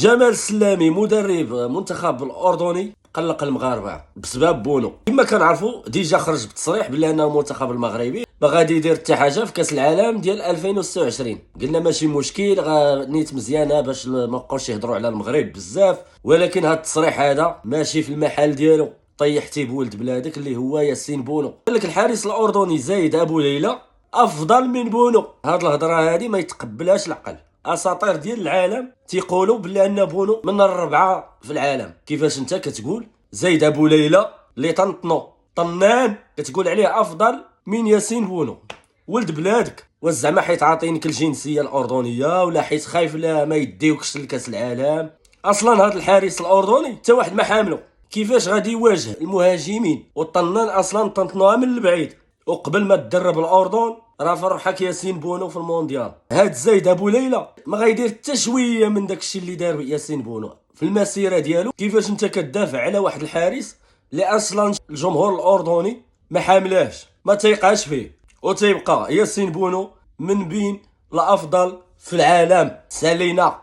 جمال السلامي مدرب منتخب الاردني قلق المغاربه بسبب بونو. كما كنعرفوا ديجا خرج بتصريح بلي ان المنتخب المغربي ما غادي يدير حتى حاجه في كاس العالم ديال 2026. قلنا ماشي مشكل، نيت مزيانه باش ما بقاوش يهضروا على المغرب بزاف، ولكن هذا التصريح هذا ماشي في المحل ديالو. طيحتي بولد بلادك اللي هو ياسين بونو. قال لك الحارس الاردني زايد ابو ليلى افضل من بونو. هاد الهضره هذه ما يتقبلهاش العقل. اساطير ديال العالم تيقولوا بلي ان بونو من الربعه في العالم. كيفاش انت كتقول زايد ابو ليلى اللي طنطنو طنان كتقول عليه افضل من ياسين بونو؟ ولد بلادك. واش زعما حيت عاطينك الجنسيه الاردنيه، ولا حيت خايف لا ما يديوكش لكاس العالم؟ اصلا هذا الحارس الاردني حتى واحد ما حامله. كيفاش غادي يواجه المهاجمين؟ والطنان اصلا طنطنوها من البعيد، وقبل ما تدرب الاردن راه فرحك ياسين بونو في المونديال. هاد زايد ابو ليلى ما غايدير حتى شويه من داكشي اللي دار ياسين بونو في المسيره ديالو. كيفاش انت كتدافع على واحد الحارس اللي اصلا الجمهور الاردني ما حاملاش، ما تيقاش فيه، وتيبقى ياسين بونو من بين الافضل في العالم؟ سالينا.